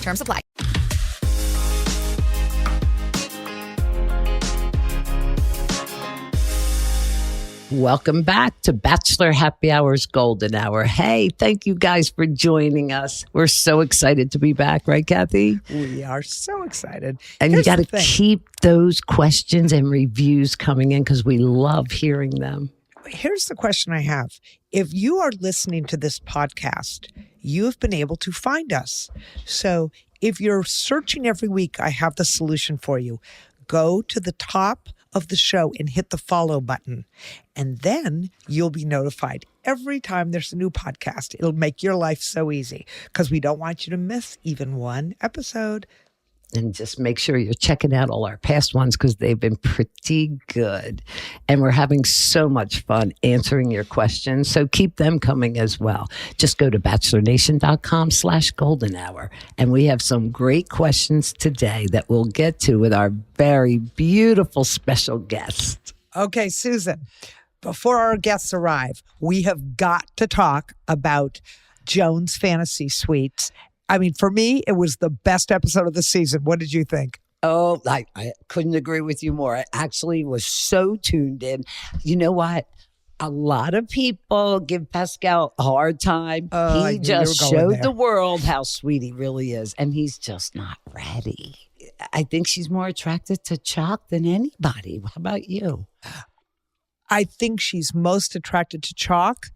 Terms apply. Welcome back to Bachelor Happy Hour's Golden Hour. Hey, thank you guys for joining us. We're so excited to be back, right, Kathy? We are so excited. And Here's you got to the thing. keep those questions and reviews coming in because we love hearing them. Here's the question I have. If you are listening to this podcast, you have been able to find us. So if you're searching every week, I have the solution for you. Go to the top of the show and hit the follow button. And then you'll be notified every time there's a new podcast. It'll make your life so easy because we don't want you to miss even one episode. And just make sure you're checking out all our past ones because they've been pretty good. And we're having so much fun answering your questions. So keep them coming as well. Just go to bachelornation.com/golden hour. And we have some great questions today that we'll get to with our very beautiful special guest. Okay, Susan, before our guests arrive, we have got to talk about Joan's Fantasy Suites. I mean, for me, it was the best episode of the season. What did you think? Oh, I couldn't agree with you more. I actually was so tuned in. You know what? A lot of people give Pascal a hard time. He just showed the world how sweet he really is, and he's just not ready. I think she's more attracted to Chalk than anybody. How about you? I think she's most attracted to Chalk.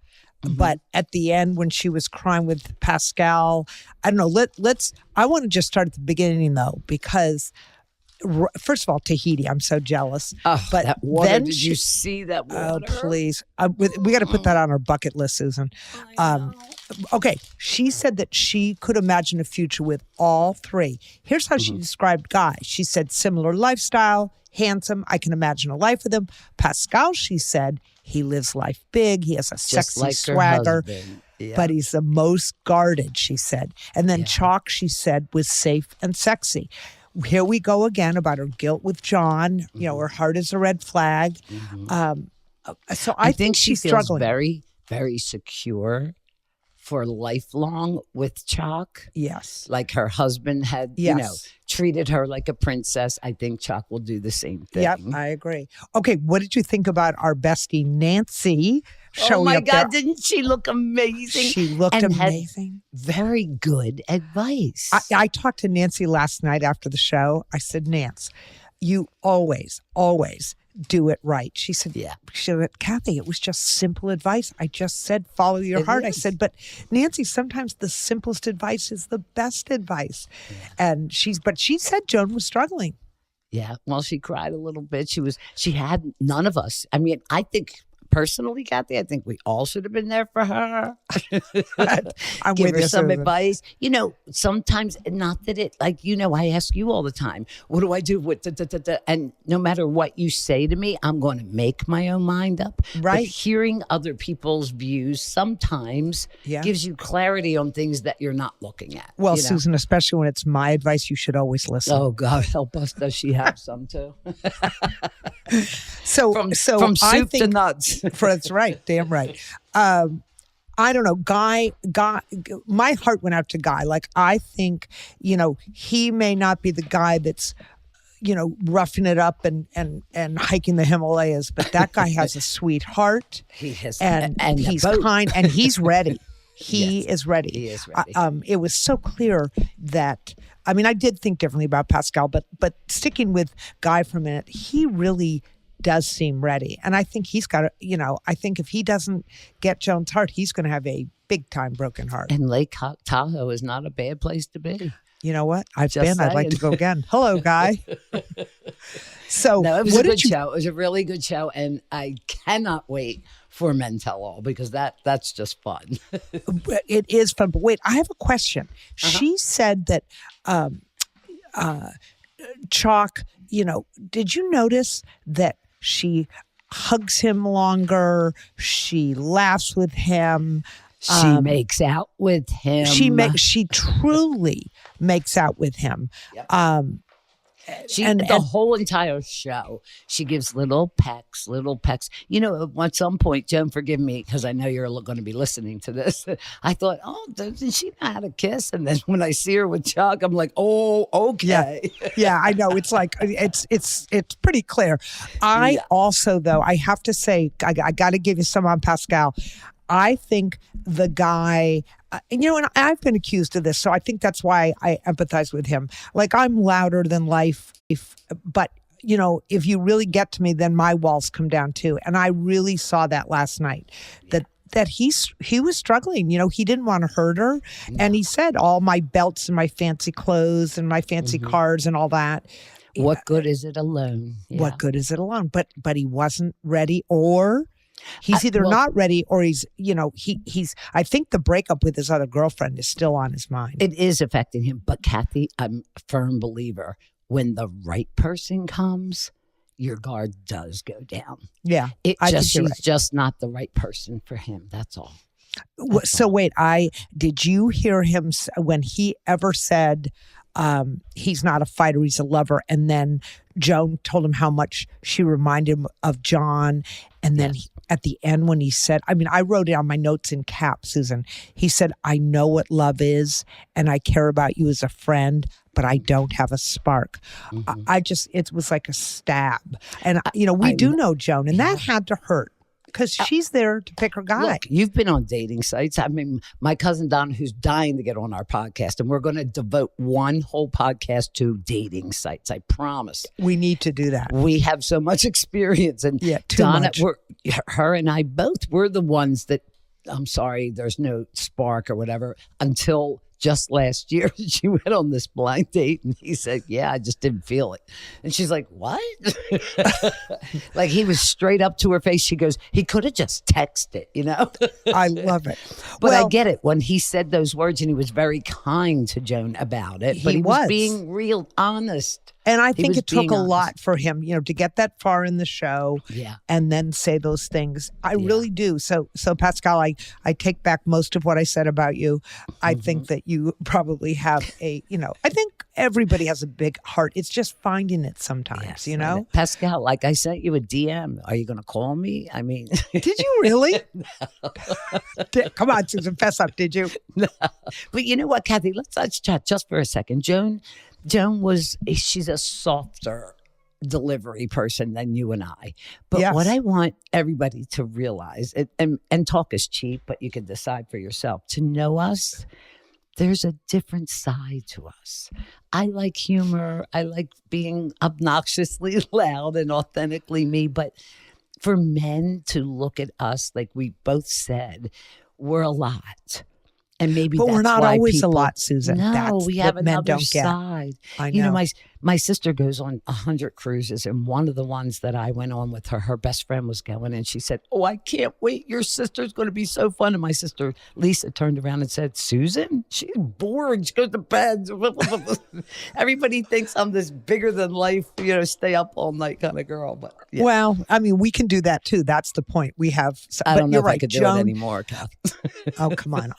Mm-hmm. But at the end, when she was crying with Pascal, I don't know. I want to just start at the beginning though, because first of all, Tahiti, I'm so jealous. Oh, but that water! then Did you see that water? Oh, please! We got to put that on our bucket list, Susan. Okay, she said that she could imagine a future with all three. Here's how she described Guy. She said similar lifestyle, handsome. I can imagine a life with him. Pascal, she said. He lives life big. He has a sexy like swagger, yeah. But he's the most guarded, she said. And then Chalk, she said, was safe and sexy. Here we go again about her guilt with John. You know, her heart is a red flag. So I think she's feels struggling. very, very secure for lifelong with Chalk. Yes. Like her husband had, treated her like a princess. I think Chalk will do the same thing. Yep, I agree. Okay, what did you think about our bestie Nancy showing Oh my up God, there? didn't she look amazing? She looked and amazing. Had very good advice. I talked to Nancy last night after the show. I said, Nance, you always do it right. She said, Kathy, it was just simple advice. I just said, follow your heart. I said, but Nancy, sometimes the simplest advice is the best advice. Yeah. And she said Joan was struggling. Yeah. Well, she cried a little bit. She had none of us. I mean, I think personally, Kathy, I think we all should have been there for her. I'm Give with her you, some Susan. advice. You know, sometimes, not that it, like, you know, I ask you all the time, what do I do with and no matter what you say to me, I'm going to make my own mind up. Right. But hearing other people's views sometimes gives you clarity on things that you're not looking at. Well, you know? Susan, especially when it's my advice, you should always listen. Oh, God help us. Does she have some too? So from I soup think, to nuts. That's right. Damn right. I don't know. Guy, my heart went out to Guy. Like, I think, you know, he may not be the guy that's, you know, roughing it up and hiking the Himalayas, but that guy has a sweet heart. He has, and he's kind, and he's ready. He is ready. He is ready. It was so clear that, I mean, I did think differently about Pascal, but sticking with Guy for a minute, he really does seem ready. And I think he's got I think if he doesn't get Joan's heart, he's going to have a big time broken heart. And Lake Tahoe is not a bad place to be. You know what? I've Just been. saying. I'd like to go again. Hello, Guy. So no, it was a good show. It was a really good show. And I cannot wait for Men Tell All because that's just fun. It is fun. But wait, I have a question. She said that Chalk, you know, did you notice that she hugs him longer? She laughs with him. She makes out with him. She truly makes out with him. Yep. The whole entire show, she gives little pecks. You know, at some point, Joan, forgive me, because I know you're going to be listening to this. I thought, oh, doesn't she know how to kiss? And then when I see her with Chuck, I'm like, oh, okay. Yeah, I know. It's like, it's pretty clear. I also, though, I have to say, I got to give you some on Pascal. I think the guy, you know, and I've been accused of this, so I think that's why I empathize with him. Like, I'm louder than life, but, you know, if you really get to me, then my walls come down too. And I really saw that last night, that he was struggling. You know, he didn't want to hurt her. No. And he said, all my belts and my fancy clothes and my fancy cars and all that. What good is it alone? Yeah. What good is it alone? But he wasn't ready, or he's either not ready, or he's, you know, he's, I think the breakup with his other girlfriend is still on his mind. It is affecting him. But Kathy, I'm a firm believer, when the right person comes, your guard does go down. Yeah. She's just not the right person for him. That's all. Wait, did you hear him when he ever said, he's not a fighter, he's a lover? And then Joan told him how much she reminded him of John. And then at the end, when he said, I mean, I wrote it on my notes in caps, Susan. He said, I know what love is, and I care about you as a friend, but I don't have a spark. It was like a stab. And, you know, we do know Joan, and that had to hurt. Because she's there to pick her guy. Look, you've been on dating sites. I mean, my cousin Don, who's dying to get on our podcast, and we're going to devote one whole podcast to dating sites. I promise. We need to do that. We have so much experience. And Donna, her and I both were the ones that, I'm sorry, there's no spark or whatever, until just last year, she went on this blind date and he said, I just didn't feel it. And she's like, what? Like, he was straight up to her face. She goes, he could have just texted, you know? I love it. But I get it. When he said those words, and he was very kind to Joan about it, but he was being real honest. And I think it took a lot for him, you know, to get that far in the show and then say those things. I really do. So Pascal, I take back most of what I said about you. I think that you probably have I think everybody has a big heart. It's just finding it sometimes, you know? Pascal, like I sent you a DM. Are you going to call me? I mean. Did you really? Come on, Susan, fess up. Did you? No. But you know what, Kathy? Let's chat just for a second. Joan she's a softer delivery person than you and I. But what I want everybody to realize, and talk is cheap, but you can decide for yourself, to know us, there's a different side to us. I like humor. I like being obnoxiously loud and authentically me. But for men to look at us, like we both said, we're a lot. And maybe but that's we're not why always people, a lot, Susan. No, that's we have another side. I know. You know, my sister goes on 100 cruises, and one of the ones that I went on with her best friend was going, and she said, "Oh, I can't wait. Your sister's going to be so fun." And my sister Lisa turned around and said, "Susan, she's bored. She goes to bed." Everybody thinks I'm this bigger than life, you know, stay up all night kind of girl. But well, I mean, we can do that too. That's the point. We have. I don't know if I could do it anymore, Kath. Oh, come on.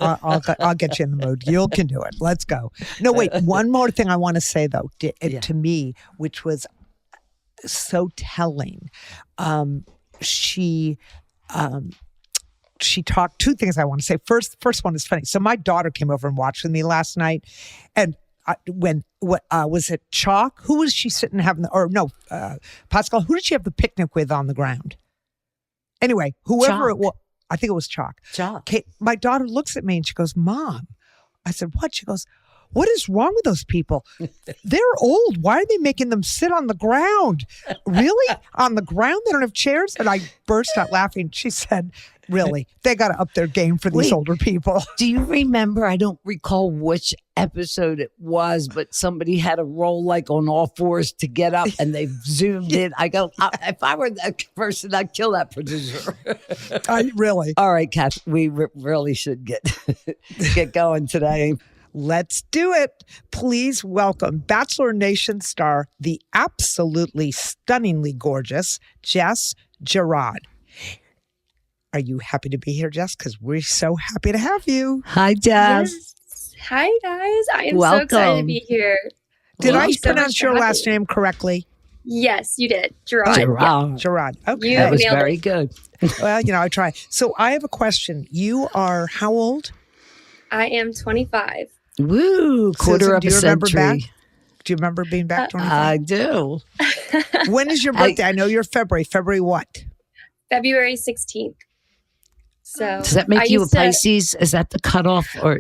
I'll get you in the mood. You can do it. Let's go. No, wait. One more thing I want to say, though, to me, which was so telling. She talked two things I want to say. First one is funny. So my daughter came over and watched with me last night. And was it Chalk? Who was she sitting having Pascal, who did she have the picnic with on the ground? Anyway, whoever it was. I think it was Chalk. Okay, my daughter looks at me and she goes, "Mom." I said, "What?" She goes, "What is wrong with those people? They're old. Why are they making them sit on the ground? Really? On the ground? They don't have chairs?" And I burst out laughing. She said, "Really? They got to up their game for these older people." Do you remember? I don't recall which episode it was, but somebody had to roll like on all fours to get up, and they zoomed in. I go, if I were that person, I'd kill that producer. Really? All right, Kath, we really should get going today. Let's do it. Please welcome Bachelor Nation star, the absolutely stunningly gorgeous Jess Girod. Are you happy to be here, Jess? Because we're so happy to have you. Hi, Jess. Yes. Hi, guys. I am Welcome. so excited to be here. Did I Thank you so much pronounce for your having last me. name correctly? Yes, you did. Gerard. Gerard. Gerard. Okay. You That was nailed very it. good. Well, I try. So I have a question. You are how old? I am 25. Woo, quarter Susan, of do a you remember century. back? Do you remember being back 25? I do. When is your birthday? I know you're February. February what? February 16th. So Does that I make you a used to- Pisces? Is that the cutoff? Or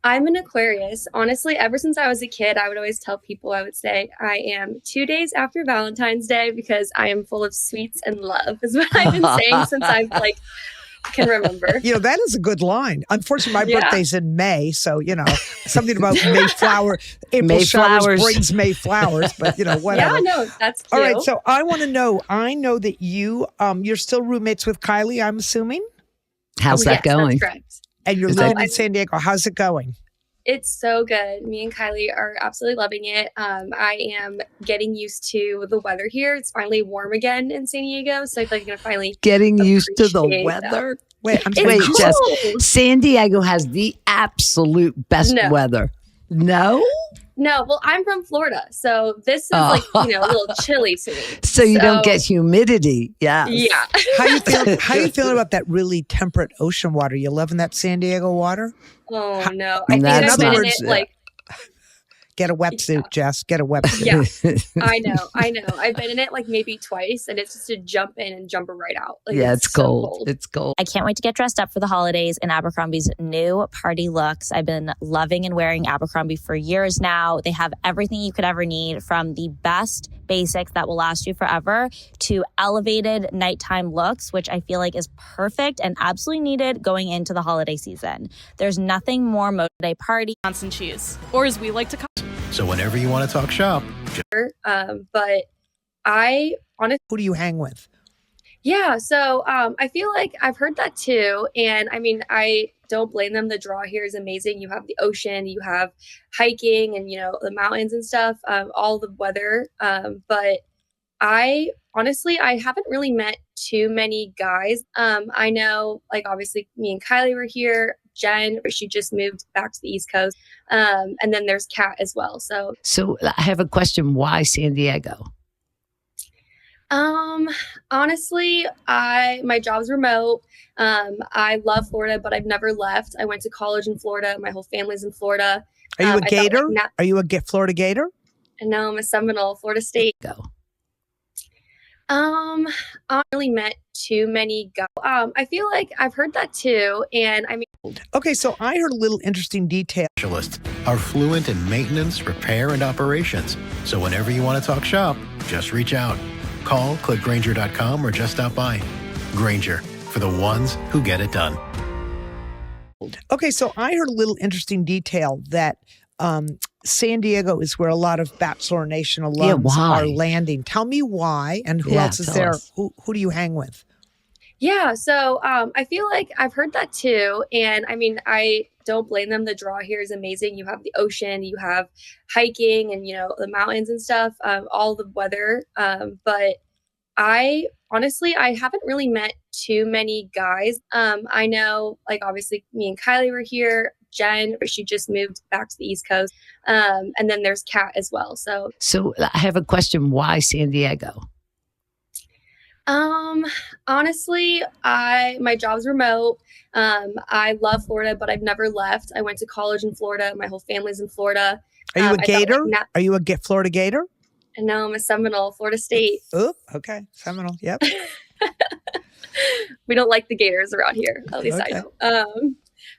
I'm an Aquarius. Honestly, ever since I was a kid, I would always tell people, I would say I am 2 days after Valentine's Day because I am full of sweets and love is what I've been saying since I've can remember. That is a good line. Unfortunately, my Yeah. birthday's in May, so something about Mayflower. April Mayflowers. showers brings Mayflowers, but whatever. Yeah, no, that's cute. All right, so I want to know. I know that you're still roommates with Kylie. I'm assuming, how's that yes, going? That's correct. and you're Is living that- in San Diego. How's it going? It's so good. Me and Kylie are absolutely loving it. I am getting used to the weather here. It's finally warm again in San Diego, so I feel like I'm gonna finally. Getting used to the Appreciate weather. Wait, I'm It's sorry. Wait, cold. Jess, San Diego has the absolute best No. weather. No? No, well, I'm from Florida, so this is Oh. a little chilly to me. So you don't get humidity. Yeah. Yeah. How you feel? How you feeling about that really temperate ocean water? You loving that San Diego water? Oh no, I think That's I've been in not- it Get a wetsuit, Jess. Get a wetsuit. Yeah. I know. I've been in it maybe twice, and it's just to jump in and jump right out. Yeah, it's so cold. It's cold. I can't wait to get dressed up for the holidays in Abercrombie's new party looks. I've been loving and wearing Abercrombie for years now. They have everything you could ever need, from the best basics that will last you forever to elevated nighttime looks, which I feel like is perfect and absolutely needed going into the holiday season. There's nothing more day party. Johnson cheese, or as we like to call So whenever you want to talk shop, but I honestly, Who do you hang with? yeah. So I feel like I've heard that too, and I mean, I don't blame them. The draw here is amazing. You have the ocean, you have hiking, and the mountains and stuff. All the weather, but I honestly haven't really met too many guys. I know, obviously, me and Kylie were here. Jen, she just moved back to the East Coast, and then there's Kat as well. So I have a question. Why San Diego? honestly, my job's remote. I love Florida, but I've never left. I went to college in Florida. My whole family's in Florida. Are you I a felt Gator? like Are you a Florida Gator? And now I'm a Seminole, Florida State. Go. I haven't really met too many guys. I feel like I've heard that too, and I mean, Okay, so I heard a little interesting detail. specialists are fluent in maintenance, repair, and operations. So whenever you want to talk shop, just reach out. Call, click Grainger.com, or just stop by. Grainger, for the ones who get it done. Okay, so I heard a little interesting detail that San Diego is where a lot of Bachelor Nation alums why? are landing. Tell me why, and who Yeah, else is tell there? us. Who do you hang with? yeah. So I feel like I've heard that too, and I mean, I don't blame them. The draw here is amazing. You have the ocean, you have hiking, and the mountains and stuff. All the weather, but I honestly haven't really met too many guys. I know, obviously, me and Kylie were here. Jen, she just moved back to the East Coast, and then there's Kat as well. So I have a question. Why San Diego? honestly, my job's remote. I love Florida, but I've never left. I went to college in Florida. My whole family's in Florida. Are you a I felt Gator? like Are you a Florida Gator? And now I'm a Seminole, Florida State. Oh, okay, Seminole. Yep. We don't like the Gators around here. At least Okay. I don't.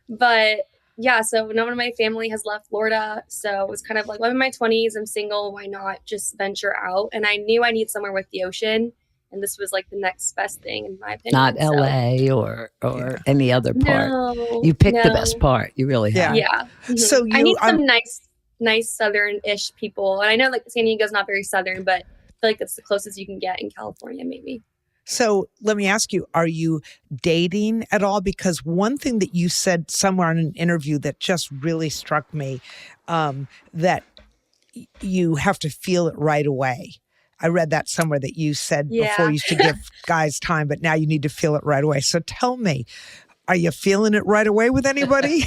But yeah, so no one in my family has left Florida. So it was kind of like, I'm in my 20s, I'm single. Why not just venture out? And I knew I need somewhere with the ocean. And this was the next best thing, in my opinion. Not So- LA or Yeah. any other part. No. You picked the no. best part. You really have. Yeah. Mhm. So I need I'm- some nice southern-ish people. And I know San Diego's not very southern, but I feel like it's the closest you can get in California, maybe. So let me ask you, are you dating at all? Because one thing that you said somewhere in an interview that just really struck me, that you have to feel it right away. I read that somewhere that you said before Yeah. you used to give guys time, but now you need to feel it right away. So tell me, are you feeling it right away with anybody?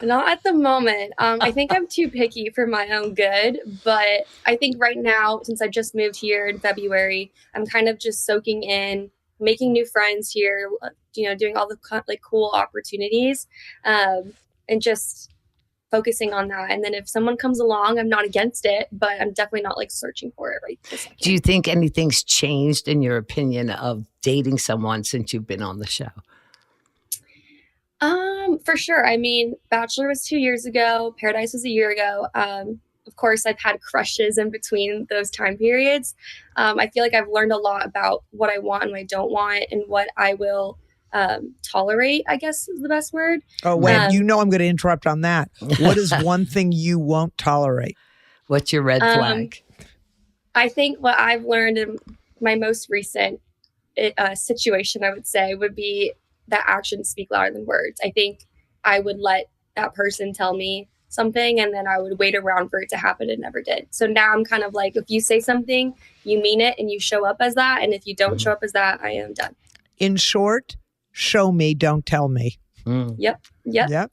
Not at the moment. I think I'm too picky for my own good, but I think right now, since I just moved here in February, I'm kind of just soaking in, making new friends here, doing all the like cool opportunities, and just focusing on that. And then if someone comes along, I'm not against it, but I'm definitely not like searching for it right this second. Do you think anything's changed in your opinion of dating someone since you've been on the show? For sure. I mean, Bachelor was 2 years ago. Paradise was a year ago. Of course, I've had crushes in between those time periods. I feel like I've learned a lot about what I want and what I don't want and what I will tolerate, I guess is the best word. Oh, wait, I'm going to interrupt on that. What is one thing you won't tolerate? What's your red flag? I think what I've learned in my most recent situation, I would say, would be that actions speak louder than words. I think I would let that person tell me something and then I would wait around for it to happen. It never did. So now I'm kind of like, if you say something, you mean it and you show up as that. And if you don't show up as that, I am done. In short, show me, don't tell me. Yep.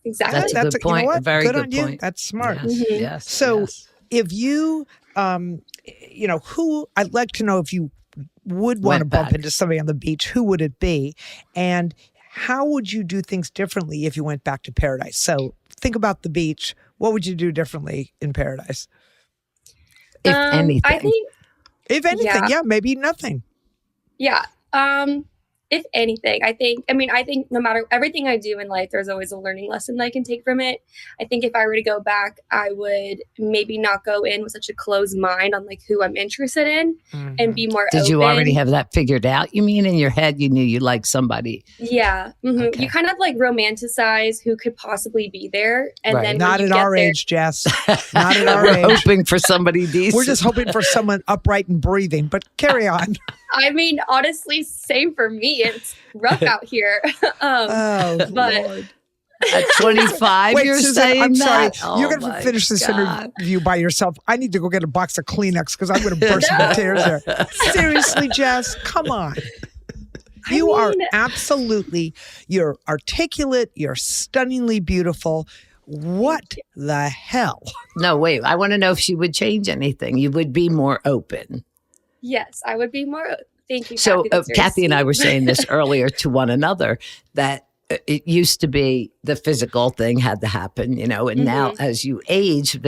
Exactly. That's a good point. You know what? Very good good on you. point. That's smart. Yes, yes. So yes. if you, who, I'd like to know if you would want to bump into somebody on the beach, who would it be? And how would you do things differently if you went back to Paradise? So think about the beach. What would you do differently in Paradise? If anything. I think, if anything, maybe nothing. Yeah. If anything, I think no matter everything I do in life, there's always a learning lesson that I can take from it. I think if I were to go back, I would maybe not go in with such a closed mind on like who I'm interested in and be more open. Did you already have that figured out? You mean in your head, you knew you liked somebody? Yeah. Mm-hmm. Okay. You kind of like romanticize who could possibly be there. And then not at our age, Jess. Not at our We're age. hoping for somebody decent. We're just hoping for someone upright and breathing, but carry on. I mean, honestly, same for me. It's rough out here. But Lord. At 25, Wait, you're Suzanne, saying I'm sorry. that? Oh, You're going to my finish this God. interview by yourself. I need to go get a box of Kleenex because I'm going to burst into tears there. Seriously, Jess, come on. You are absolutely, you're articulate. You're stunningly beautiful. What the hell? No, wait. I want to know if she would change anything. You would be more open. Yes, I would be more. Thank you. So Kathy, that's very Kathy and I sweet. were saying this earlier to one another, that it used to be the physical thing had to happen, and now as you age,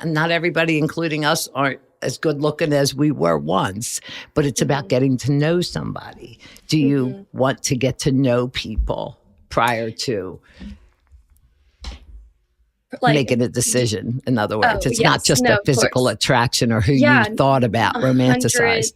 not everybody, including us, aren't as good looking as we were once, but it's about getting to know somebody. Do you want to get to know people prior to making a decision? In other words, it's not just a physical attraction or who you thought about, romanticized.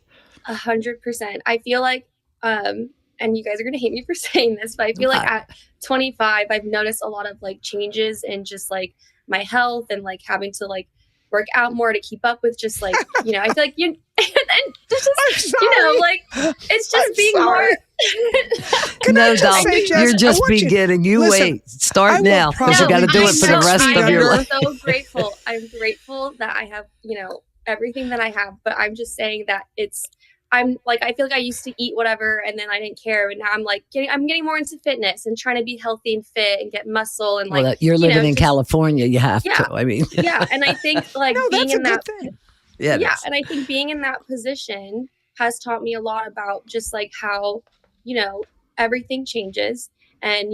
100%. I feel like, and you guys are going to hate me for saying this, but I feel like at 25, I've noticed a lot of like changes in just like my health and like having to like work out more to keep up with just like, I feel like and just, like it's just being more. No, doll, you're just beginning. Wait, start now because you got to do it for the rest of your life. I'm so grateful. I'm grateful that I have, everything that I have, but I'm just saying that I'm like, I feel like I used to eat whatever and then I didn't care. And now I'm like, I'm getting more into fitness and trying to be healthy and fit and get muscle. And like, you're living in California, you have to. I mean, yeah. And I think like being in that, yeah. And I think being in that position has taught me a lot about just like how, everything changes. And,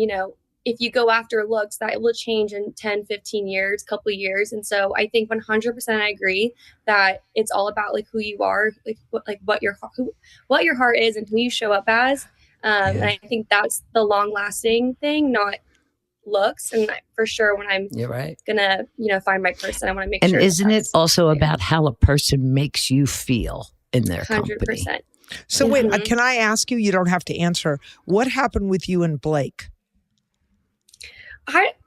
if you go after looks, that will change in 10, 15 years, couple of years. And so I think 100% I agree that it's all about like who you are, like what your heart is and who you show up as. And I think that's the long lasting thing, not looks. And for sure, when I'm gonna, find my person, I want to make sure. And isn't it also about how a person makes you feel in their 100%. company? So wait, can I ask you? You don't have to answer. What happened with you and Blake?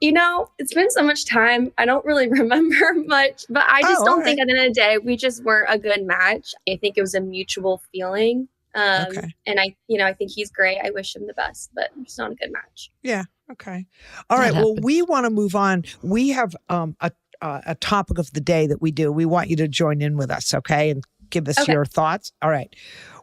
It's been so much time. I don't really remember much, but I just don't think at the end of the day, we just weren't a good match. I think it was a mutual feeling. And I think he's great. I wish him the best, but it's not a good match. Yeah. Okay. All right. Well, we want to move on. We have a topic of the day that we do. We want you to join in with us. Okay. And give us your thoughts. All right.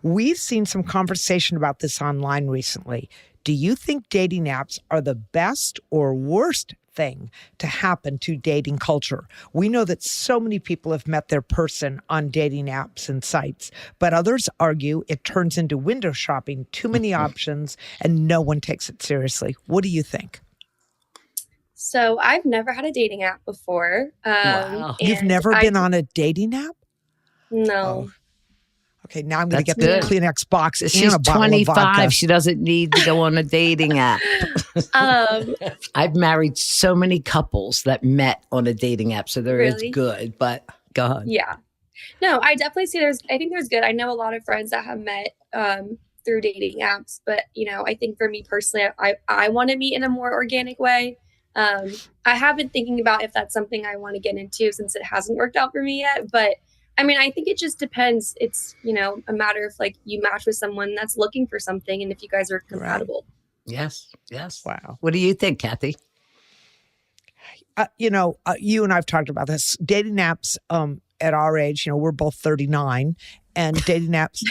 We've seen some conversation about this online recently. Do you think dating apps are the best or worst thing to happen to dating culture. We know that so many people have met their person on dating apps and sites, but others argue it turns into window shopping, too many options, and no one takes it seriously. What do you think? So I've never had a dating app before. Wow. You've never been on a dating app? No. Oh. Okay, now I'm going to get That's the good. Kleenex box and She's a bottle of 25. vodka. She doesn't need to go on a dating app. I've married so many couples that met on a dating app, so there is Really? good, but go ahead. Yeah. No, I definitely see I think there's good. I know a lot of friends that have met through dating apps, but I think for me personally, I want to meet in a more organic way. I have been thinking about if that's something I want to get into since it hasn't worked out for me yet, but I mean, I think it just depends. It's, a matter of like you match with someone that's looking for something and if you guys are compatible. Yes, yes. Wow. What do you think, Kathy? You and I've talked about this. Dating apps at our age, we're both 39, and dating apps,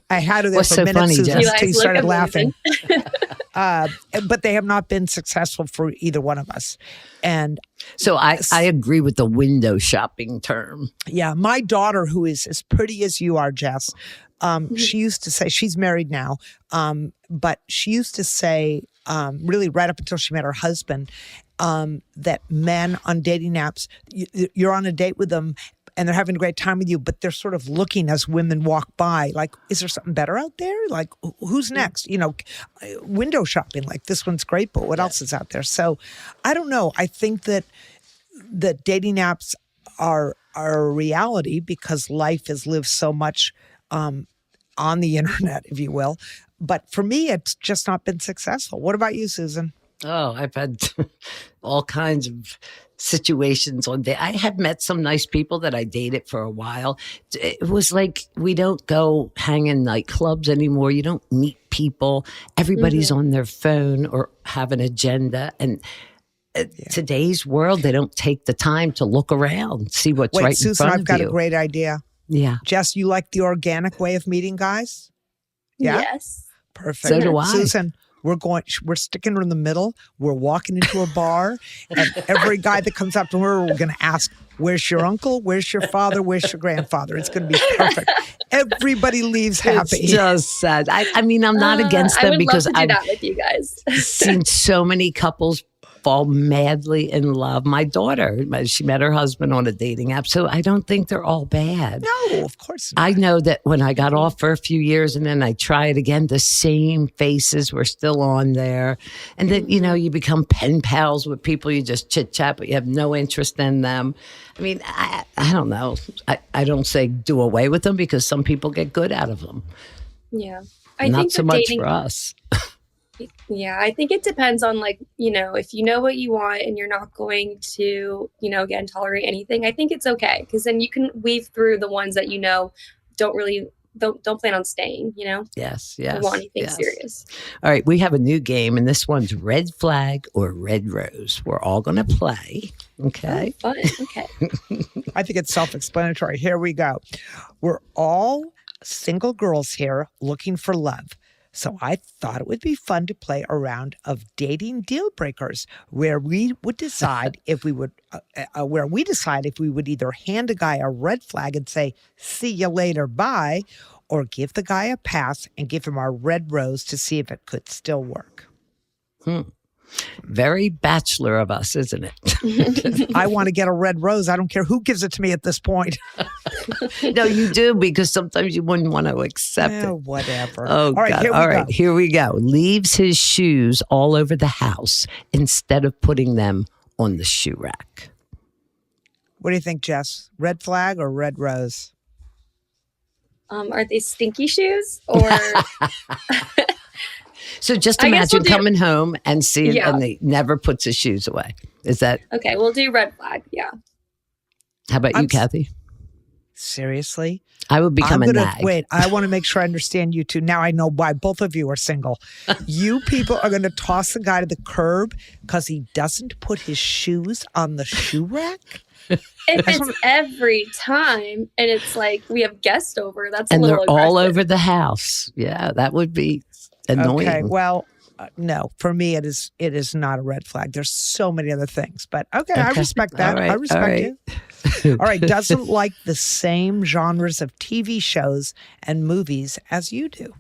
I had her there What's for so a minute, funny, Susan, Jess? until you You guys started look laughing. amazing. But they have not been successful for either one of us. And So I agree with the window shopping term. yeah, my daughter, who is as pretty as you are, Jess, she used to say, she's married now, but she used to say, really right up until she met her husband, that men on dating apps, you're on a date with them and they're having a great time with you, but they're sort of looking as women walk by, like, is there something better out there? Like, who's next? Window shopping, like, this one's great, but what else is out there? So I don't know. I think that the dating apps are a reality because life is lived so much on the internet, if you will. But for me, it's just not been successful. What about you, Susan? Oh, I've had all kinds of situations on I have met some nice people that I dated for a while. It was like we don't go hang in nightclubs anymore. You don't meet people. Everybody's on their phone or have an agenda. And today's world, they don't take the time to look around, see what's Wait, right in Susan, front I've of got you. a great idea. Yeah. Jess, you like the organic way of meeting guys? Yeah? Yes. Perfect. So do I. Susan, we're sticking her in the middle. We're walking into a bar, and every guy that comes up to her, we're going to ask, where's your uncle? Where's your father? Where's your grandfather? It's going to be perfect. Everybody leaves happy. It's just sad. I mean, I'm not against I them would because love to do I've that with you guys. seen so many couples fall madly in love. My daughter, she met her husband on a dating app, so I don't think they're all bad. No, of course not. I know that when I got off for a few years and then I try it again, the same faces were still on there. And then, you become pen pals with people, you just chit chat, but you have no interest in them. I mean, I don't know. I don't say do away with them because some people get good out of them. Yeah. I Not think so for much dating, for us. Yeah, I think it depends on if you know what you want and you're not going to, again, tolerate anything, I think it's okay. Because then you can weave through the ones that don't plan on staying, Yes, don't want anything yes. serious. All right, we have a new game, and this one's red flag or red rose. We're all going to play. Okay. Oh, fun. Okay. I think it's self-explanatory. Here we go. We're all single girls here looking for love. So I thought it would be fun to play a round of dating deal breakers where we would decide if we would either hand a guy a red flag and say, see you later, bye, or give the guy a pass and give him our red rose to see if it could still work. Very bachelor of us, isn't it? I want to get a red rose. I don't care who gives it to me at this point. No, you do, because sometimes you wouldn't want to accept it. Whatever. Oh, All right, God. here we All go. right, here we go. Leaves his shoes all over the house instead of putting them on the shoe rack. What do you think, Jess? Red flag or red rose? Are they stinky shoes or? So just I guess imagine we'll do- coming home and seeing, Yeah. and he never puts his shoes away. Is that, Okay, we'll do red flag. Yeah. how about you, I'm- Kathy? Seriously? I would become a nag. Wait, I want to make sure I understand you two. Now I know why both of you are single. You people are going to toss the guy to the curb because he doesn't put his shoes on the shoe rack? If it's every time and it's like we have guests over, that's And a they're little all aggressive. over the house. Yeah, that would be annoying. Okay, well, no, for me, it is not a red flag. There's so many other things, but okay. I respect that. All right, I respect all right. you. All right. Doesn't like the same genres of TV shows and movies as you do.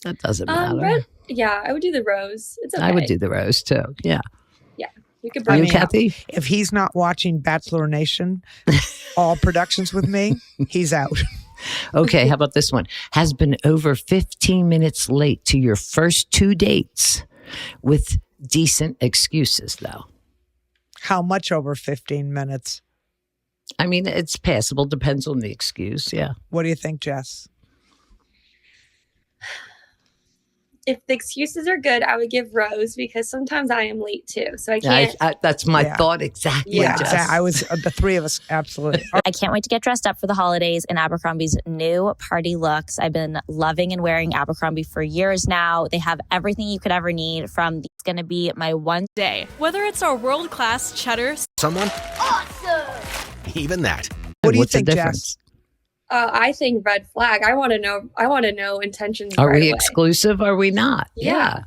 That doesn't matter. I would do the rose. It's okay. I would do the rose too. Yeah. We could Are bring you, it up. Kathy? If he's not watching Bachelor Nation, all productions with me, he's out. Okay, how about this one? Has been over 15 minutes late to your first 2 dates with decent excuses, though. How much over 15 minutes? I mean, it's passable. Depends on the excuse. Yeah. What do you think, Jess? If the excuses are good, I would give rose because sometimes I am late too. So I Yeah, can't. that's my Yeah. thought exactly. Yeah. Jess. I was the three of us. Absolutely. I can't wait to get dressed up for the holidays in Abercrombie's new party looks. I've been loving and wearing Abercrombie for years now. They have everything you could ever need from it's going to be my one Day. Whether it's our world-class cheddar, Someone? Awesome! Even that. What do you What's the think, difference? Jess? I think red flag. I want to know intentions. Are right we away. exclusive? Are we not? Yeah.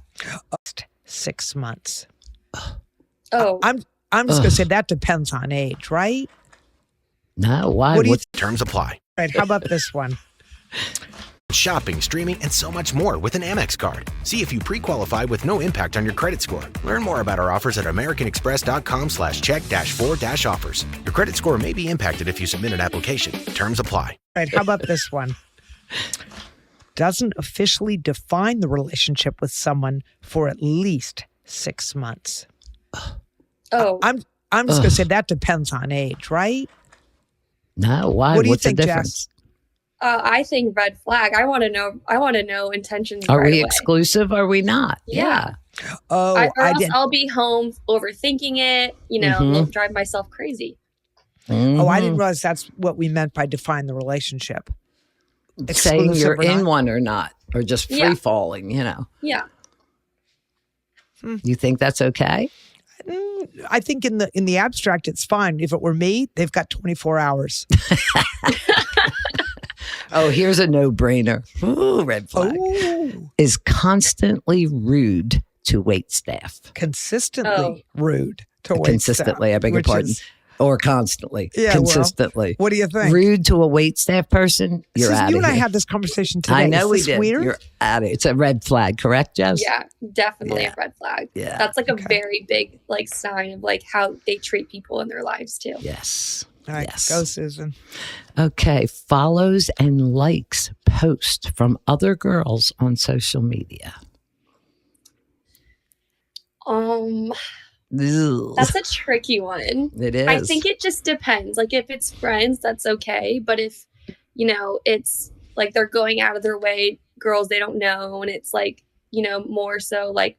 6 months. Oh, I'm just gonna say that depends on age, right? No. Why? What do you What's- Terms apply. Right. How about this one? Shopping, streaming, and so much more with an Amex card. See if you pre-qualify with no impact on your credit score. Learn more about our offers at americanexpress.com/check-4-offers. Your credit score may be impacted if you submit an application. Terms apply. Right. How about this one? Doesn't officially define the relationship with someone for at least 6 months. oh, I'm just gonna say that depends on age, right? no. Why? What do you What's think, the Jess? difference? I think red flag. I want to know intentions. Are right we away. exclusive? Are we not? Yeah. Oh, Or I else did. I'll be home overthinking it. Mhm. Drive myself crazy. Oh, I didn't Mhm. realize that's what we meant by define the relationship. Saying Exclusive you're or in not? one or not, or just free Yeah. falling. Yeah. You think that's okay? I think in the abstract, it's fine. If it were me, they've got 24 hours. Oh, here's a no-brainer. Ooh, red flag. Oh, Is constantly rude to wait staff. consistently rude to wait Consistently, staff, I beg your which pardon. is- Or constantly. Yeah, well, consistently. what do you think? Rude to a wait staff person, you're Susan, out you of and I here. had this conversation today. I know Is we this did. weird? You're out of it. It's a red flag, correct, Jess? Yeah. Definitely Yeah. a red flag. Yeah. That's like Okay. a very big sign of how they treat people in their lives too. Yes. All right, Yes. go, Susan. Okay. Follows and likes posts from other girls on social media. Ugh. That's a tricky one. It is. I think it just depends. Like if it's friends, that's okay. But if, it's like they're going out of their way, girls they don't know, and it's more so like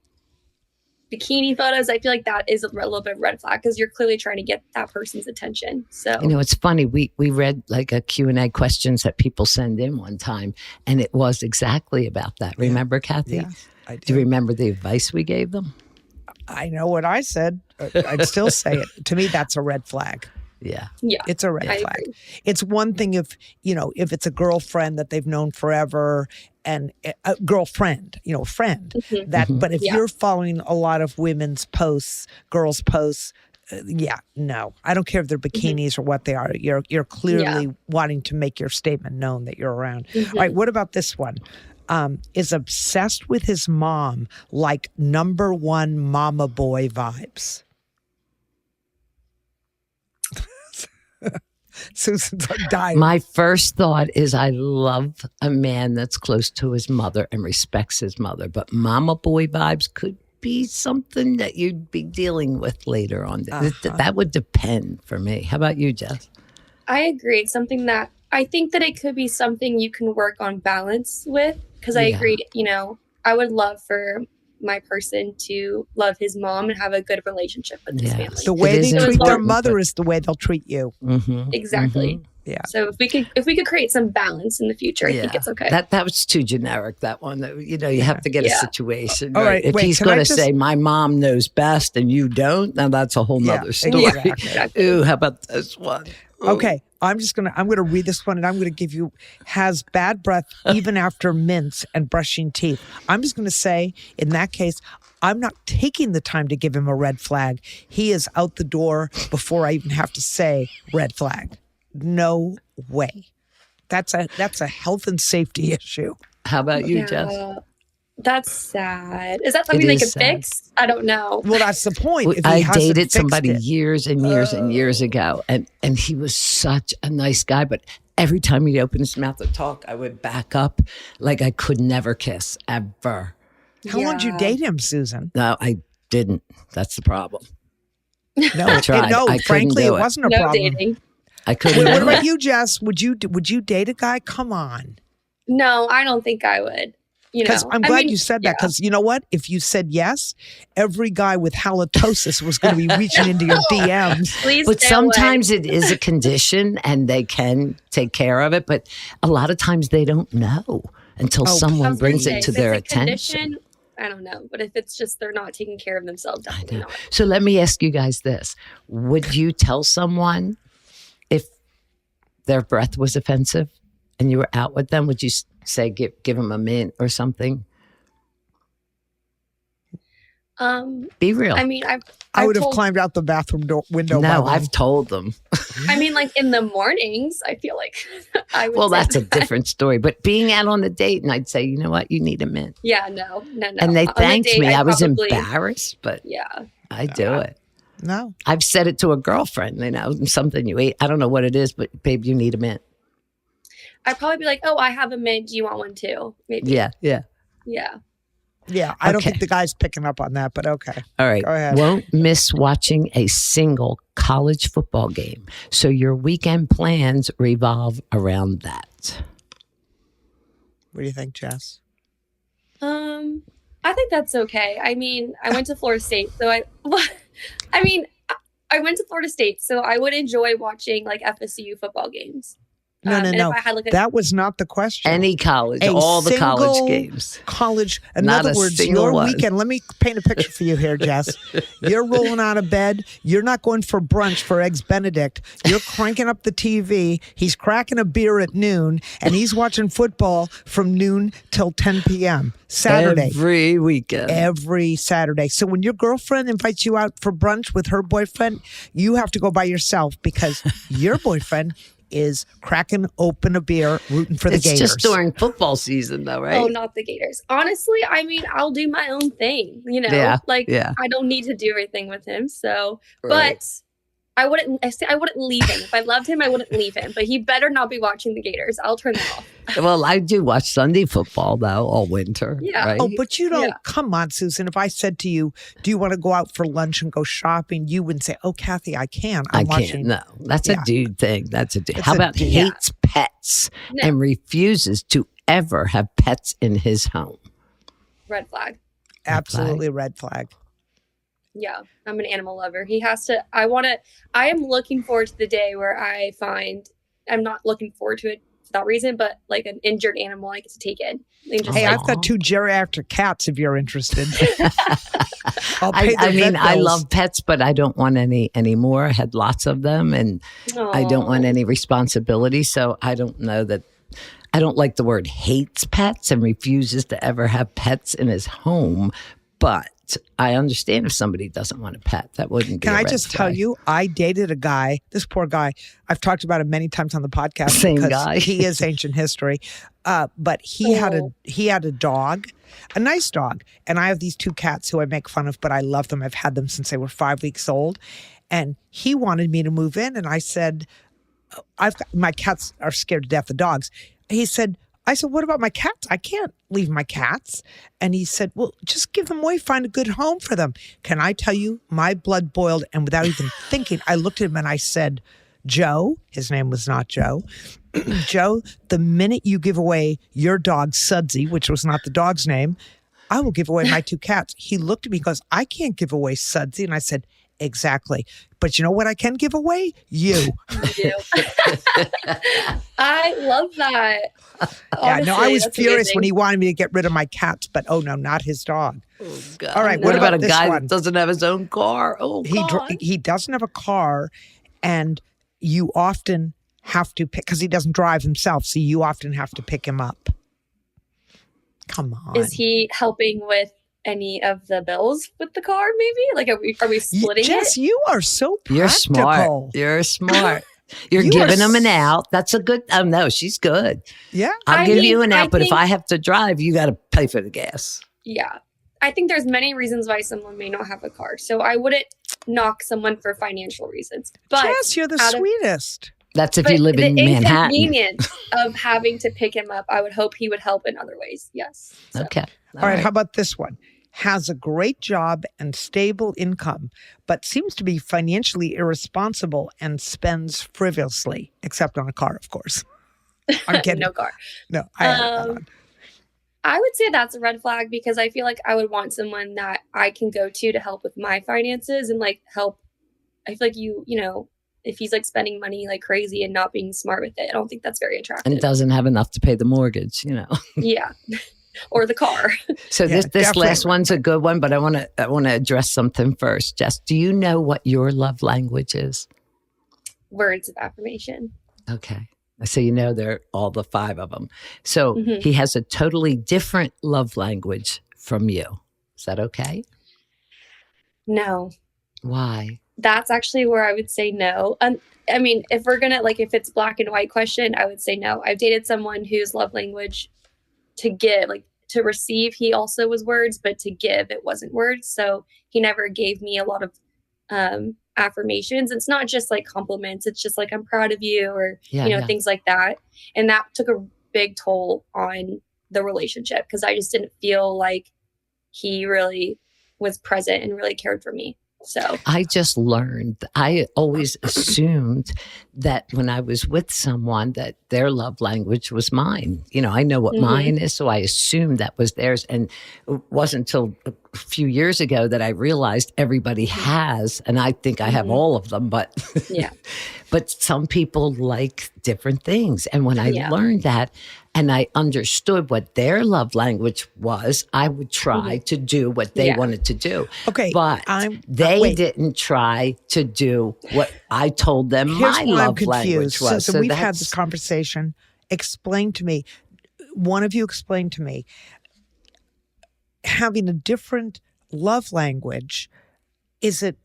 bikini photos, I feel like that is a little bit red flag because you're clearly trying to get that person's attention. So It's funny. We read like a Q&A questions that people send in one time, and it was exactly about that. Remember, Kathy? Yeah, I Do you do. remember the advice we gave them? I know what I said. I'd still say it. To me, that's a red flag. Yeah. yeah, It's a red I flag. agree. It's one thing if it's a girlfriend that they've known forever and a girlfriend, friend Mhm. that, but if Yeah. you're following a lot of women's posts, girls' posts, no, I don't care if they're bikinis or what they are. You're clearly wanting to make your statement known that you're around. Mhm. All right. What about this one? Is obsessed with his mom, like #1 mama boy vibes. Susan's dying. My first thought is I love a man that's close to his mother and respects his mother, but mama boy vibes could be something that you'd be dealing with later on. That would depend for me. How about you, Jess? I agree. It's something that I think that it could be something you can work on balance with because I Yeah. agree, I would love for my person to love his mom and have a good relationship with his Yes. family. The way It they is treat their important, mother but- is the way they'll treat you. Mm-hmm. Exactly. Yeah. So if we could create some balance in the future, I think it's okay. That was too generic. That one, you have to get a Yeah. situation. All right, If wait, he's can I going to just- say my mom knows best and you don't, now that's a whole Yeah, nother story. exactly. Ooh, how about this one? Ooh. Okay. I'm gonna read this one, and I'm gonna give you has bad breath even after mints and brushing teeth. I'm just gonna say, in that case, I'm not taking the time to give him a red flag. He is out the door before I even have to say red flag. No way. That's a health and safety issue. How about you, Jess? That's sad. Is that something they can fix? I don't know. Well, that's the point. If he I hasn't dated fixed somebody it. years and years and years ago, and he was such a nice guy, but every time he'd open his mouth to talk, I would back up like I could never kiss, ever. How long did you date him, Susan? No, I didn't. That's the problem. No, I tried. no. I couldn't Frankly, do it it. wasn't a No problem. dating. I couldn't What do about it. you, Jess? Would you date a guy? Come on. No, I don't think I would. Because I'm glad you said that. Because you know what? If you said yes, every guy with halitosis was going to be reaching into your DMs. Please But stay away. sometimes it is a condition and they can take care of it. But a lot of times they don't know until I someone was gonna brings say, it to if their it's a attention. condition, I don't know. But if it's just they're not taking care of themselves, definitely not. So let me ask you guys this. Would you tell someone if their breath was offensive and you were out with them? Would you say give them a mint or something? Be real. I mean, I would have told- climbed out the bathroom window. No, by then. I've told them. I mean, like in the mornings, I feel like I would. Well, say that's a that. different story. But being out on a date and I'd say, you know what, you need a mint. Yeah, no. And they On the thanked date, me. I was probably- embarrassed, but Yeah. I do it. No. I've said it to a girlfriend, something you eat. I don't know what it is, but babe, you need a mint. I'd probably be like, "Oh, I have a mint. Do you want one too?" Maybe. Yeah. Yeah. Yeah, I don't Okay. think the guy's picking up on that, but okay. All right. Go ahead. Won't miss watching a single college football game. So your weekend plans revolve around that. What do you think, Jess? I think that's okay. I mean, I went to Florida State, so I went to Florida State, so I would enjoy watching like FSU football games. No. And if I had like a That was not the question. Any college, A all the college single games. College. In Not other a words, single your one. weekend. Let me paint a picture for you here, Jess. You're rolling out of bed. You're not going for brunch for Eggs Benedict. You're cranking up the TV. He's cracking a beer at noon, and he's watching football from noon till 10 p.m. Saturday. Every weekend. Every Saturday. So when your girlfriend invites you out for brunch with her boyfriend, you have to go by yourself because your boyfriend is cracking open a beer, rooting for the It's Gators. just during football season, though, right? Oh, not the Gators. Honestly, I mean, I'll do my own thing. You know, Yeah, like yeah. I don't need to do everything with him. So, Right. but I wouldn't leave him. If I loved him, I wouldn't leave him. But he better not be watching the Gators. I'll turn that off. Well, I do watch Sunday football, though, all winter. Yeah. Right? Oh, but you don't. Yeah. Come on, Susan. If I said to you, "Do you want to go out for lunch and go shopping?" You wouldn't say, "Oh, Kathy, I can." I I'm can't. watching. No, that's Yeah. a dude thing. That's a dude. It's How a about dude. hates pets No. and refuses to ever have pets in his home? Red flag. Absolutely, red flag. Yeah, I'm an animal lover. He has to. I am looking forward to the day where I find. I'm not looking forward to it for that reason, but like an injured animal, I get to take in. And just, Hey, like, I've got 2 geriatric cats. If you're interested, I'll pay I their mean, vet I bills. love pets, but I don't want any anymore. I had lots of them, and I don't want Aw. any responsibility. So I don't know that. I don't like the word hates pets and refuses to ever have pets in his home, but I understand if somebody doesn't want a pet. That wouldn't be Can a I red just tell flag. you, I dated a guy, this poor guy. I've talked about him many times on the podcast. Same because guy. He is ancient history. But he had a dog, a nice dog. And I have these 2 cats who I make fun of, but I love them. I've had them since they were 5 weeks old. And he wanted me to move in. And I said, my cats are scared to death of dogs. I said, what about my cats? I can't leave my cats. And he said, well, just give them away. Find a good home for them. Can I tell you, my blood boiled. And without even thinking, I looked at him and I said, Joe, his name was not Joe. Joe, the minute you give away your dog, Sudsy, which was not the dog's name, I will give away my 2 cats. He looked at me and goes, I can't give away Sudsy. And I said, exactly. But you know what I can give away? You. You. I love that. Yeah, no, I Honestly, was that's furious amazing. when he wanted me to get rid of my cats, but oh no, not his dog. God. All right, What what about a this guy one? that doesn't have his own car? Oh, He God. he doesn't have a car, and you often have to pick, because he doesn't drive himself, so you often have to pick him up? Come on. Is he helping with any of the bills with the car? Maybe like are we splitting Jess, it? you are so practical. You're smart. You're smart. You're You giving are them an out. That's a good. Oh no, she's good. Yeah. I'll I give mean, you an I out, but if think- I have to drive, you got to pay for the gas. Yeah. I think there's many reasons why someone may not have a car. So I wouldn't knock someone for financial reasons. But Jess, you're the out of- sweetest. That's if but you live in the Manhattan. inconvenience of having to pick him up, I would hope he would help in other ways. Yes. So. Okay. All right. How about this one? Has a great job and stable income, but seems to be financially irresponsible and spends frivolously, except on a car, of course. I'm kidding. No car. No, I have that on. I would say that's a red flag because I feel like I would want someone that I can go to help with my finances and like help. I feel like you know, if he's like spending money like crazy and not being smart with it, I don't think that's very attractive. And doesn't have enough to pay the mortgage, you know. Yeah. Or the car. So Yeah, this definitely. last one's a good one, but I want to address something first. Jess, do you know what your love language is? Words of affirmation. Okay. So you know they're all the 5 of them. So Mhm. he has a totally different love language from you. Is that okay? No. Why? That's actually where I would say no. I mean, if we're gonna like, if it's black and white question, I would say no. I've dated someone whose love language to give, like to receive, he also was words, but to give, it wasn't words. So he never gave me a lot of affirmations. It's not just like compliments. It's just like, I'm proud of you, or, Yeah. things like that. And that took a big toll on the relationship because I just didn't feel like he really was present and really cared for me. So I just learned, I always assumed that when I was with someone that their love language was mine. You know, I know what Mhm. mine is, so I assumed that was theirs. And it wasn't until a few years ago that I realized everybody has, and I think I have Mhm. all of them, but Yeah. but some people like different things. And when I Yeah. learned that and I understood what their love language was, I would try to do what they Yeah. wanted to do. Okay. But they wait. didn't try to do what I told them Here's my why I'm love language confused. was. So we've had that's- this conversation. Explain to me, one of you explain to me, having a different love language, is it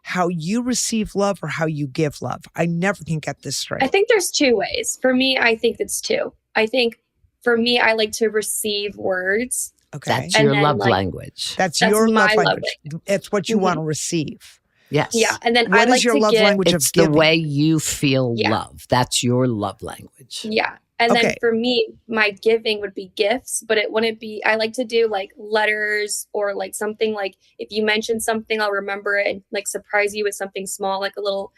how you receive love or how you give love? I never can get this straight. I think there's 2 ways. For me, I think it's 2. I think for me, I like to receive words. Okay. That's And your then, love like, language. That's That's your my love love language. It's what you Mhm. want to receive. Yes. Yeah. And then What I is like your to love give, language It's of the giving? way you feel Yeah. love. That's your love language. Yeah. And Okay. then for me, my giving would be gifts, but it wouldn't be, I like to do like letters or like something like if you mention something, I'll remember it and like surprise you with something small, like a little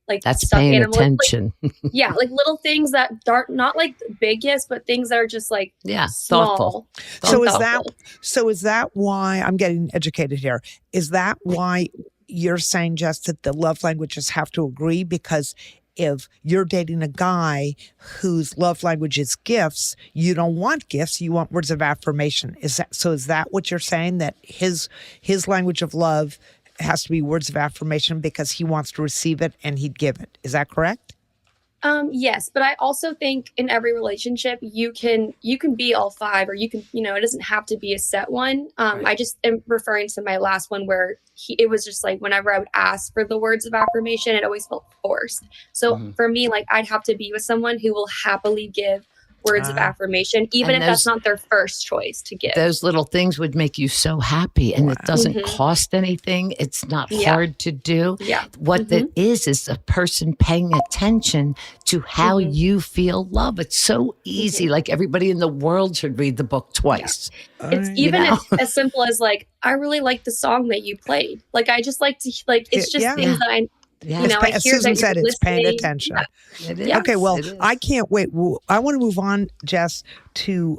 like That's stuffed paying animal. Like, attention. yeah. Like little things that aren't not like big gifts, but things that are just like Yeah. small. Thoughtful. So is thoughtful. is that why I'm getting educated here? Is that why you're saying, Jess, that the love languages have to agree? Because if you're dating a guy whose love language is gifts, you don't want gifts, you want words of affirmation. Is that what you're saying, that his language of love has to be words of affirmation because he wants to receive it and he'd give it? Is that correct? Yes, but I also think in every relationship you can be all 5, or you can, it doesn't have to be a set one. Right. I just am referring to my last one where it was just like whenever I would ask for the words of affirmation, it always felt forced. So Mhm. for me, like I'd have to be with someone who will happily give words of Ah. affirmation, even And if that's those- not their first choice to give. Those little things would make you so happy, and it doesn't Mhm. cost anything. It's not Yeah. hard to do. Yeah. What that is a person paying attention to how Mhm. you feel love. It's so easy. Like everybody in the world should read the book twice. It's Alright. even know? as simple as like, I really like the song that you played. Like, I just like to, like, it's just Yeah. things that I, Yeah. you know, I As hear Susan that said, you're it's paying listening. attention. It is. Yeah. Okay, well, It is. I can't wait. I want to move on, Jess, to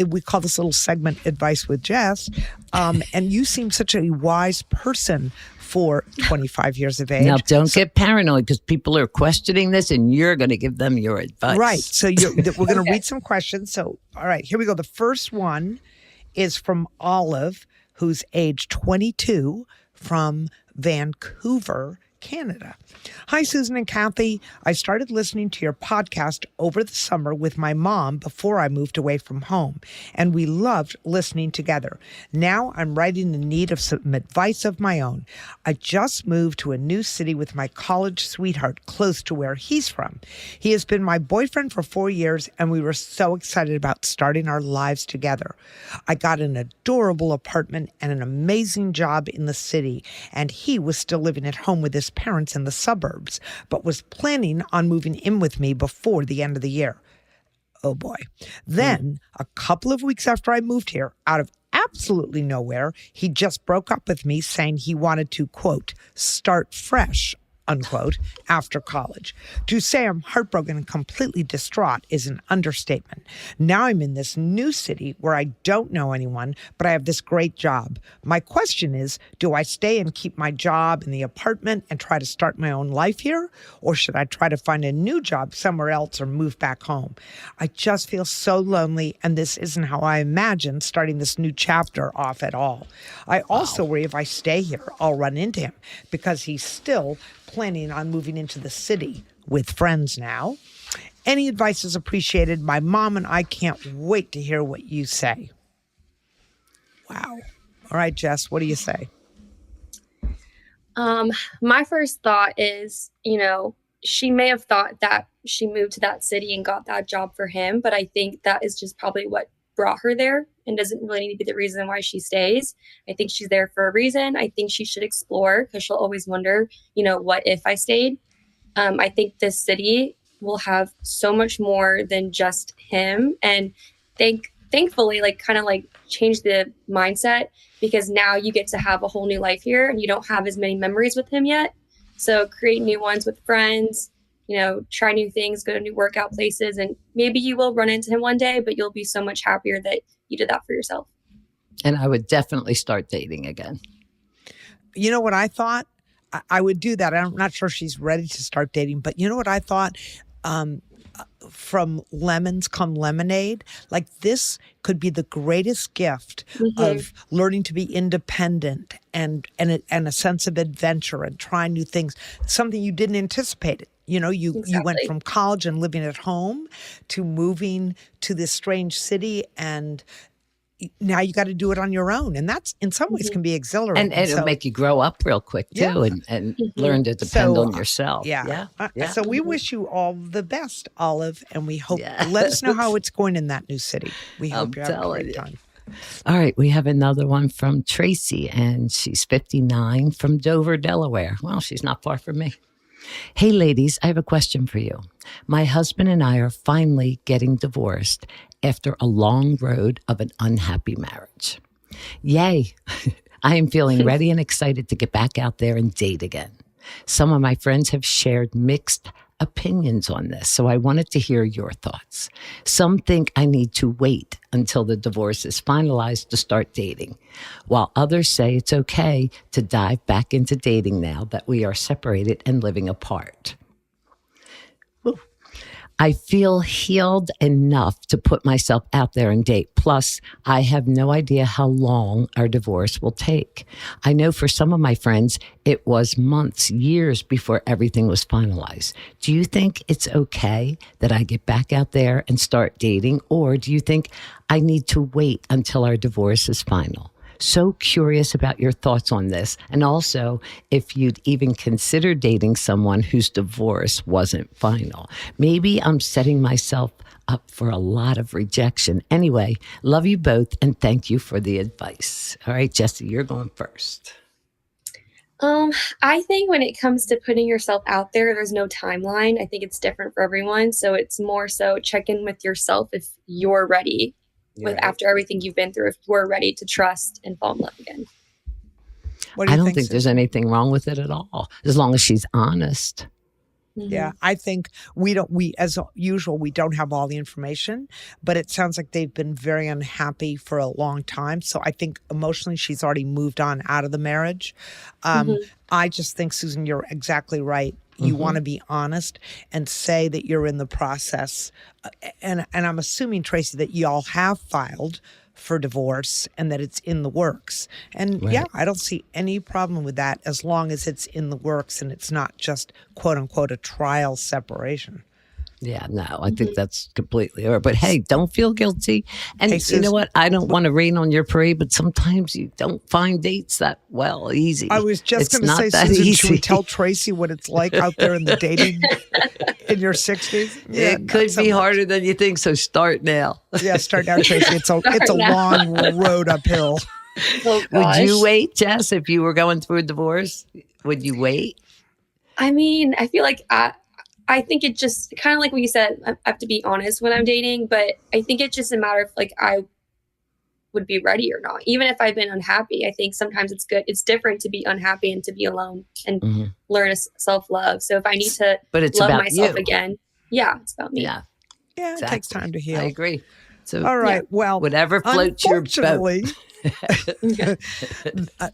we call this little segment "Advice with Jess," and you seem such a wise person for 25 years of age. Now, don't get paranoid because people are questioning this, and you're going to give them your advice. Right. So we're going to read some questions. So, all right, here we go. The first one is from Olive, who's age 22, from Vancouver Canada. Hi, Susan and Kathy. I started listening to your podcast over the summer with my mom before I moved away from home, and we loved listening together. Now I'm right in the need of some advice of my own. I just moved to a new city with my college sweetheart close to where he's from. He has been my boyfriend for 4 years, and we were so excited about starting our lives together. I got an adorable apartment and an amazing job in the city, and he was still living at home with his parents in the suburbs, but was planning on moving in with me before the end of the year. Oh boy. Then, a couple of weeks after I moved here, out of absolutely nowhere, he just broke up with me saying he wanted to, quote, start fresh, unquote, after college. To say I'm heartbroken and completely distraught is an understatement. Now I'm in this new city where I don't know anyone, but I have this great job. My question is, do I stay and keep my job in the apartment and try to start my own life here? Or should I try to find a new job somewhere else or move back home? I just feel so lonely, and this isn't how I imagined starting this new chapter off at all. I also worry if I stay here, I'll run into him because he's still planning on moving into the city with friends now. Any advice is appreciated. My mom and I can't wait to hear what you say. Wow. All right, Jess, what do you say? My first thought is, she may have thought that she moved to that city and got that job for him, but I think that is just probably what brought her there and doesn't really need to be the reason why she stays. I think she's there for a reason. I think she should explore because she'll always wonder, what if I stayed? I think this city will have so much more than just him. And thankfully, kind of change the mindset because now you get to have a whole new life here and you don't have as many memories with him yet. So create new ones with friends, try new things, go to new workout places, and maybe you will run into him one day, but you'll be so much happier that you did that for yourself. And I would definitely start dating again. You know what I thought? I would do that. I'm not sure she's ready to start dating, but you know what I thought? From lemons come lemonade. This could be the greatest gift of learning to be independent and a sense of adventure and trying new things, something you didn't anticipate. You went from college and living at home to moving to this strange city, and now you got to do it on your own. And that's in some ways can be exhilarating. And it'll make you grow up real quick too and learn to depend on yourself. So we wish you all the best, Olive, and we hope, let us know how it's going in that new city. We hope you have a great time. All right, we have another one from Tracy, and she's 59 from Dover, Delaware. Well, she's not far from me. Hey, ladies, I have a question for you. My husband and I are finally getting divorced after a long road of an unhappy marriage. Yay! I am feeling ready and excited to get back out there and date again. Some of my friends have shared mixed opinions on this, so I wanted to hear your thoughts. Some think I need to wait until the divorce is finalized to start dating, while others say it's okay to dive back into dating now that we are separated and living apart. I feel healed enough to put myself out there and date. Plus, I have no idea how long our divorce will take. I know for some of my friends, it was months, years before everything was finalized. Do you think it's okay that I get back out there and start dating? Or do you think I need to wait until our divorce is final? So curious about your thoughts on this. And also, if you'd even consider dating someone whose divorce wasn't final. Maybe I'm setting myself up for a lot of rejection. Anyway, love you both and thank you for the advice. All right, Jessie, you're going first. I think when it comes to putting yourself out there, there's no timeline. I think it's different for everyone. So it's more so check in with yourself if you're ready. After everything you've been through, if we're ready to trust and fall in love again. I don't think there's anything wrong with it at all, as long as she's honest. Yeah, I think we as usual, we don't have all the information, but it sounds like they've been very unhappy for a long time. So I think emotionally she's already moved on out of the marriage. I just think, Susan, you're exactly right. You want to be honest and say that you're in the process. And I'm assuming, Tracy, that y'all have filed for divorce and that it's in the works. And Right. yeah, I don't see any problem with that as long as it's in the works and it's not just quote unquote a trial separation. Yeah, no, I think that's completely all right. But hey, don't feel guilty. And Hey, you sis, know what? I don't want to rain on your parade, but sometimes you don't find dates that easy. I was just It's going to not say, that Susan, should we easy. tell Tracy what it's like out there in the dating in your 60s? Yeah, It not could so be much. harder than you think, so start now. Yeah, start now, Tracy. It's a now. long road uphill. Oh, Would gosh. you wait, Jess, if you were going through a divorce? Would you wait? I mean, I feel like I think it just kind of like what you said, I have to be honest when I'm dating, but I think it's just a matter of like I would be ready or not. Even if I've been unhappy, I think sometimes it's good. It's different to be unhappy and to be alone and Mhm. learn self-love. So if I need to But it's love about myself you. again, yeah, it's about me. Yeah, Yeah, it takes exactly. time to heal. I agree. So All right. Well, whatever floats your boat. unfortunately,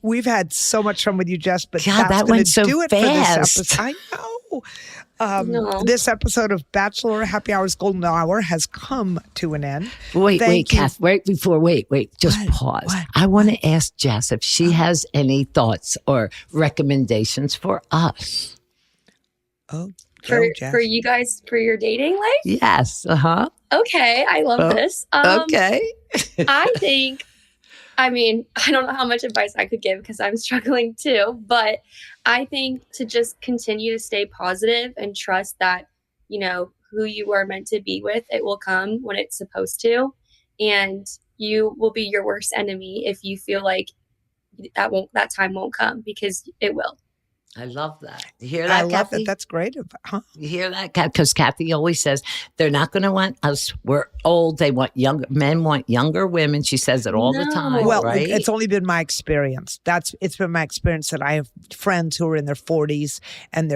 we've had so much fun with you, Jess, but God, that's that going went to so do it fast. for this episode. I know. No. This episode of Bachelor Happy Hour's Golden Hour has come to an end. Wait, Thank you. Kath, just What? pause. What? I want to ask Jess if she has any thoughts or recommendations for us. Oh, For go, Jess. for you guys for your dating life? Yes. Uh-huh. Okay, I love Oh, this. Okay. I think, I mean, I don't know how much advice I could give because I'm struggling too, but I think to just continue to stay positive and trust that, you know, who you are meant to be with, it will come when it's supposed to. And you will be your worst enemy if you feel like that time won't come, because it will. I love that. You hear that, I love Kathy? that. That's great. Huh? You hear that? Because Kathy always says they're not going to want us. We're old. They want younger. Men want younger women. She says it all the No. time, Well, right? it's only been my experience. It's been my experience that I have friends who are in their 40s and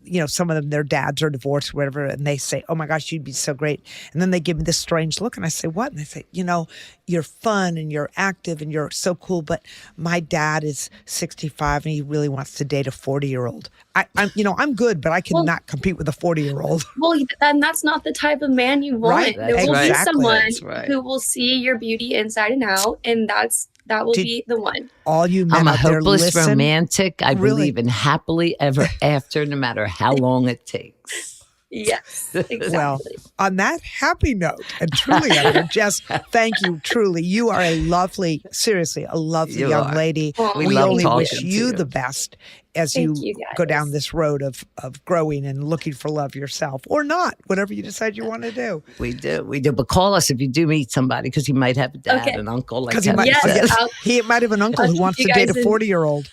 you know, some of them, their dads are divorced or whatever, and they say, "Oh my gosh, you'd be so great." And then they give me this strange look, and I say, "What?" And they say, "You know, you're fun and you're active and you're so cool, but my dad is 65 and he really wants to date a 40-year-old. I'm good, but I cannot compete with a 40-year-old." Well, then that's not the type of man you want. Right, There that's will right. be someone That's right. who will see your beauty inside and out, and that will be the one. All you men I'm a out there, hopeless listen. romantic. I Really? believe in happily ever after, no matter how long it takes. Yes, exactly. Well, on that happy note, and truly, Jess, thank you. Truly, you are seriously, a lovely You young are. lady. Well, We We love only talking wish to you you. the best as Thank you you, guys. go down this road of growing and looking for love yourself, or not, whatever you decide you want to do. We do. But call us if you do meet somebody, because you might have a dad, Okay. an uncle, like Because he Kathy might, Yes, says. he might have an uncle I'll who keep wants you to date guys a in- 40-year-old.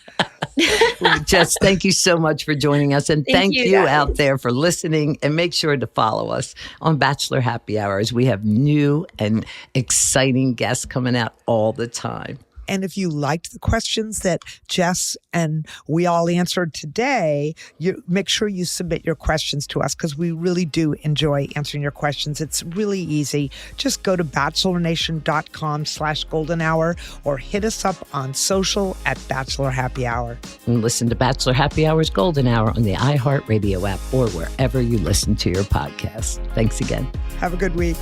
Jess, thank you so much for joining us. And thank Thank you, you guys. out there for listening. And make sure to follow us on Bachelor Happy Hours. We have new and exciting guests coming out all the time. And if you liked the questions that Jess and we all answered today, you make sure you submit your questions to us, because we really do enjoy answering your questions. It's really easy. Just go to bachelornation.com/golden hour or hit us up on social at Bachelor Happy Hour. And listen to Bachelor Happy Hours Golden Hour on the iHeartRadio app or wherever you listen to your podcast. Thanks again. Have a good week.